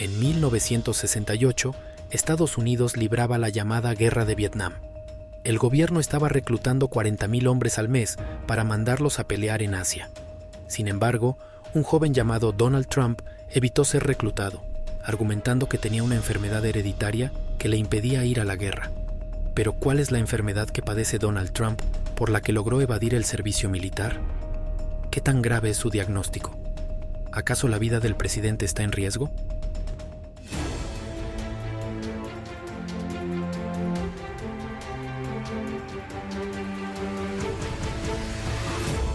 En 1968, Estados Unidos libraba la llamada Guerra de Vietnam. El gobierno estaba reclutando 40,000 hombres al mes para mandarlos a pelear en Asia. Sin embargo, un joven llamado Donald Trump evitó ser reclutado, argumentando que tenía una enfermedad hereditaria que le impedía ir a la guerra. Pero ¿cuál es la enfermedad que padece Donald Trump por la que logró evadir el servicio militar? ¿Qué tan grave es su diagnóstico? ¿Acaso la vida del presidente está en riesgo?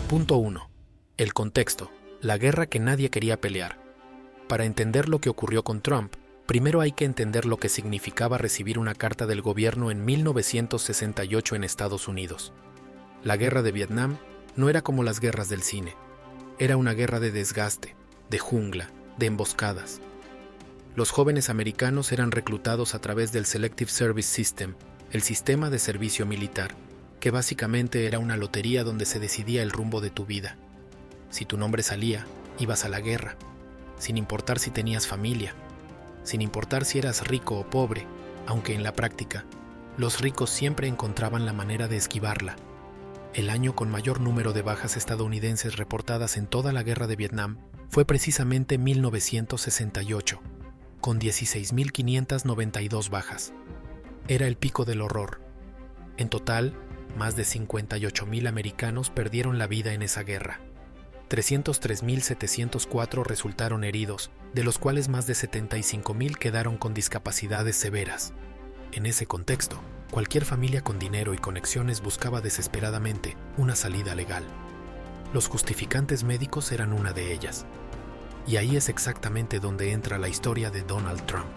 Punto 1. El contexto. La guerra que nadie quería pelear. Para entender lo que ocurrió con Trump, primero hay que entender lo que significaba recibir una carta del gobierno en 1968 en Estados Unidos. La guerra de Vietnam no era como las guerras del cine. Era una guerra de desgaste, de jungla, de emboscadas. Los jóvenes americanos eran reclutados a través del Selective Service System, el sistema de servicio militar, que básicamente era una lotería donde se decidía el rumbo de tu vida. Si tu nombre salía, ibas a la guerra, sin importar si tenías familia, sin importar si eras rico o pobre, aunque en la práctica, los ricos siempre encontraban la manera de esquivarla. El año con mayor número de bajas estadounidenses reportadas en toda la guerra de Vietnam fue precisamente 1968, con 16,592 bajas. Era el pico del horror. En total, más de 58,000 americanos perdieron la vida en esa guerra. 303,704 resultaron heridos, de los cuales más de 75,000 quedaron con discapacidades severas. En ese contexto, cualquier familia con dinero y conexiones buscaba desesperadamente una salida legal. Los justificantes médicos eran una de ellas. Y ahí es exactamente donde entra la historia de Donald Trump.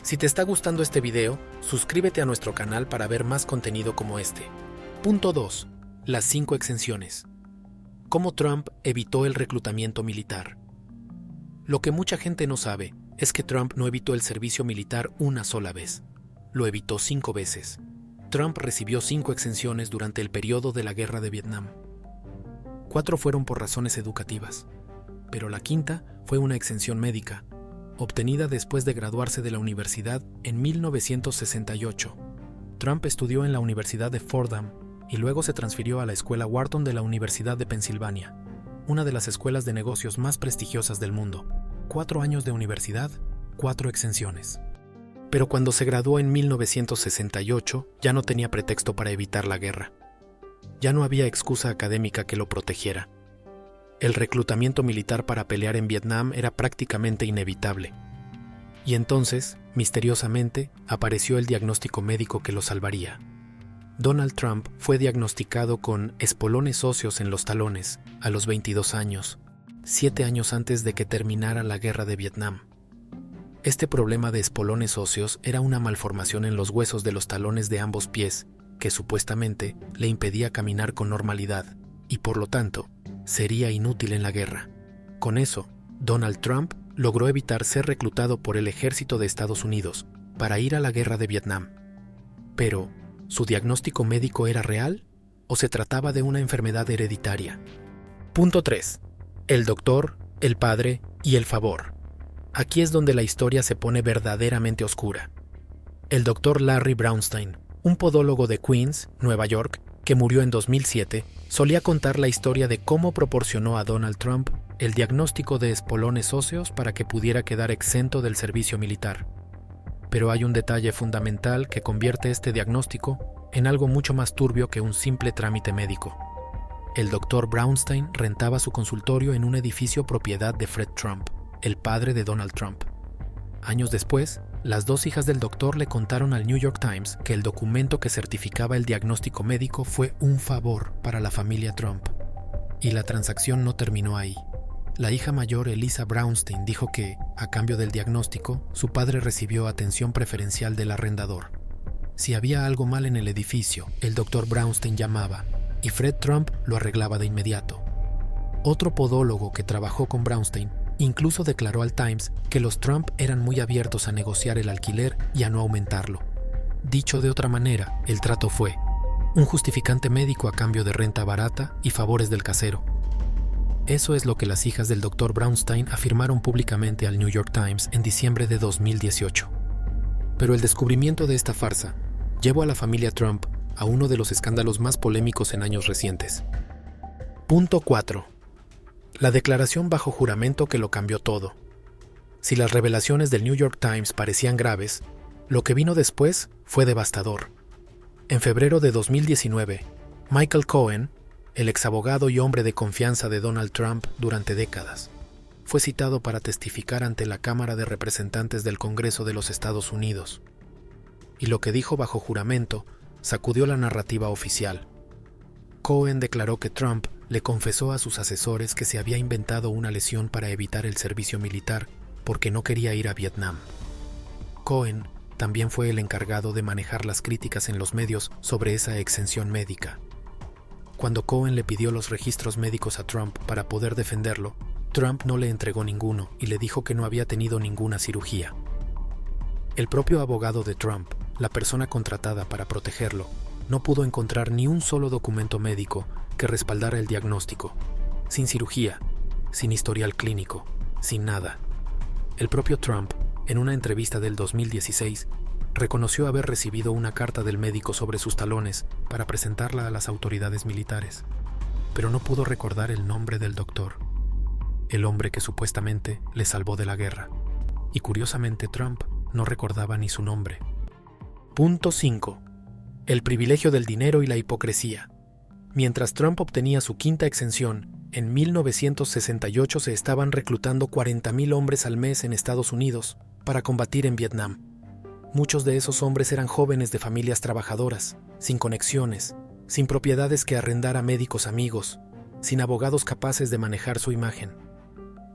Si te está gustando este video, suscríbete a nuestro canal para ver más contenido como este. Punto 2. Las 5 exenciones. ¿Cómo Trump evitó el reclutamiento militar? Lo que mucha gente no sabe es que Trump no evitó el servicio militar una sola vez. Lo evitó 5 veces. Trump recibió 5 exenciones durante el periodo de la Guerra de Vietnam. 4 fueron por razones educativas, pero la quinta fue una exención médica, obtenida después de graduarse de la universidad en 1968. Trump estudió en la Universidad de Fordham y luego se transfirió a la Escuela Wharton de la Universidad de Pensilvania, una de las escuelas de negocios más prestigiosas del mundo. 4 años de universidad, 4 exenciones. Pero cuando se graduó en 1968, ya no tenía pretexto para evitar la guerra. Ya no había excusa académica que lo protegiera. El reclutamiento militar para pelear en Vietnam era prácticamente inevitable. Y entonces, misteriosamente, apareció el diagnóstico médico que lo salvaría. Donald Trump fue diagnosticado con espolones óseos en los talones a los 22 años, 7 años antes de que terminara la guerra de Vietnam. Este problema de espolones óseos era una malformación en los huesos de los talones de ambos pies que supuestamente le impedía caminar con normalidad y por lo tanto sería inútil en la guerra. Con eso, Donald Trump logró evitar ser reclutado por el ejército de Estados Unidos para ir a la guerra de Vietnam. Pero, ¿su diagnóstico médico era real o se trataba de una enfermedad hereditaria? Punto 3. El doctor, el padre y el favor. Aquí es donde la historia se pone verdaderamente oscura. El doctor Larry Brownstein, un podólogo de Queens, Nueva York, que murió en 2007, solía contar la historia de cómo proporcionó a Donald Trump el diagnóstico de espolones óseos para que pudiera quedar exento del servicio militar. Pero hay un detalle fundamental que convierte este diagnóstico en algo mucho más turbio que un simple trámite médico. El doctor Brownstein rentaba su consultorio en un edificio propiedad de Fred Trump, el padre de Donald Trump. Años después, las 2 hijas del doctor le contaron al New York Times que el documento que certificaba el diagnóstico médico fue un favor para la familia Trump. Y la transacción no terminó ahí. La hija mayor, Elisa Brownstein, dijo que, a cambio del diagnóstico, su padre recibió atención preferencial del arrendador. Si había algo mal en el edificio, el doctor Brownstein llamaba, y Fred Trump lo arreglaba de inmediato. Otro podólogo que trabajó con Brownstein incluso declaró al Times que los Trump eran muy abiertos a negociar el alquiler y a no aumentarlo. Dicho de otra manera, el trato fue un justificante médico a cambio de renta barata y favores del casero. Eso es lo que las hijas del Dr. Brownstein afirmaron públicamente al New York Times en diciembre de 2018. Pero el descubrimiento de esta farsa llevó a la familia Trump a uno de los escándalos más polémicos en años recientes. Punto 4. La declaración bajo juramento que lo cambió todo. Si las revelaciones del New York Times parecían graves, lo que vino después fue devastador. En febrero de 2019, Michael Cohen, el exabogado y hombre de confianza de Donald Trump durante décadas, fue citado para testificar ante la Cámara de Representantes del Congreso de los Estados Unidos. Y lo que dijo bajo juramento sacudió la narrativa oficial. Cohen declaró que Trump le confesó a sus asesores que se había inventado una lesión para evitar el servicio militar porque no quería ir a Vietnam. Cohen también fue el encargado de manejar las críticas en los medios sobre esa exención médica. Cuando Cohen le pidió los registros médicos a Trump para poder defenderlo, Trump no le entregó ninguno y le dijo que no había tenido ninguna cirugía. El propio abogado de Trump, la persona contratada para protegerlo, no pudo encontrar ni un solo documento médico que respaldara el diagnóstico. Sin cirugía, sin historial clínico, sin nada. El propio Trump, en una entrevista del 2016, reconoció haber recibido una carta del médico sobre sus talones para presentarla a las autoridades militares, pero no pudo recordar el nombre del doctor, el hombre que supuestamente le salvó de la guerra. Y curiosamente Trump no recordaba ni su nombre. Punto 5. El privilegio del dinero y la hipocresía. Mientras Trump obtenía su quinta exención, en 1968 se estaban reclutando 40,000 hombres al mes en Estados Unidos para combatir en Vietnam. Muchos de esos hombres eran jóvenes de familias trabajadoras, sin conexiones, sin propiedades que arrendar a médicos amigos, sin abogados capaces de manejar su imagen.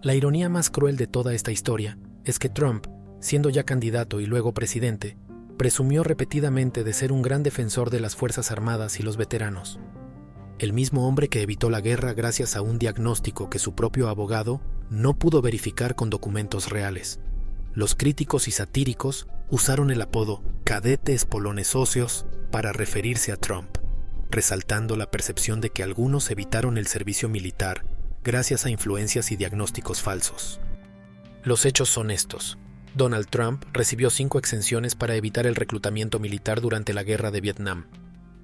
La ironía más cruel de toda esta historia es que Trump, siendo ya candidato y luego presidente, presumió repetidamente de ser un gran defensor de las Fuerzas Armadas y los veteranos. El mismo hombre que evitó la guerra gracias a un diagnóstico que su propio abogado no pudo verificar con documentos reales. Los críticos y satíricos usaron el apodo cadetes polones óseos para referirse a Trump, resaltando la percepción de que algunos evitaron el servicio militar gracias a influencias y diagnósticos falsos. Los hechos son estos. Donald Trump recibió 5 exenciones para evitar el reclutamiento militar durante la guerra de Vietnam,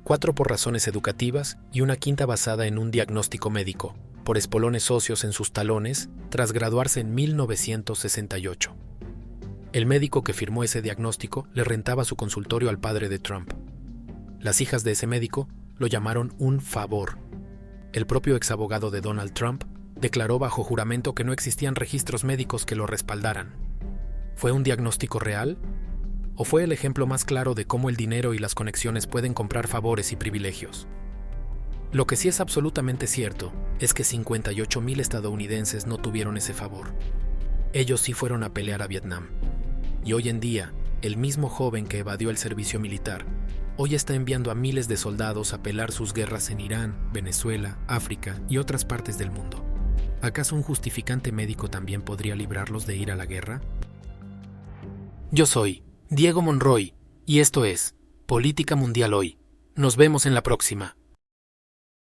4 por razones educativas y una quinta basada en un diagnóstico médico, por espolones óseos en sus talones, tras graduarse en 1968. El médico que firmó ese diagnóstico le rentaba su consultorio al padre de Trump. Las hijas de ese médico lo llamaron un favor. El propio exabogado de Donald Trump declaró bajo juramento que no existían registros médicos que lo respaldaran. ¿Fue un diagnóstico real? ¿O fue el ejemplo más claro de cómo el dinero y las conexiones pueden comprar favores y privilegios? Lo que sí es absolutamente cierto es que 58,000 estadounidenses no tuvieron ese favor. Ellos sí fueron a pelear a Vietnam. Y hoy en día, el mismo joven que evadió el servicio militar, hoy está enviando a miles de soldados a pelear sus guerras en Irán, Venezuela, África y otras partes del mundo. ¿Acaso un justificante médico también podría librarlos de ir a la guerra? Yo soy Diego Monroy, y esto es Política Mundial Hoy. Nos vemos en la próxima.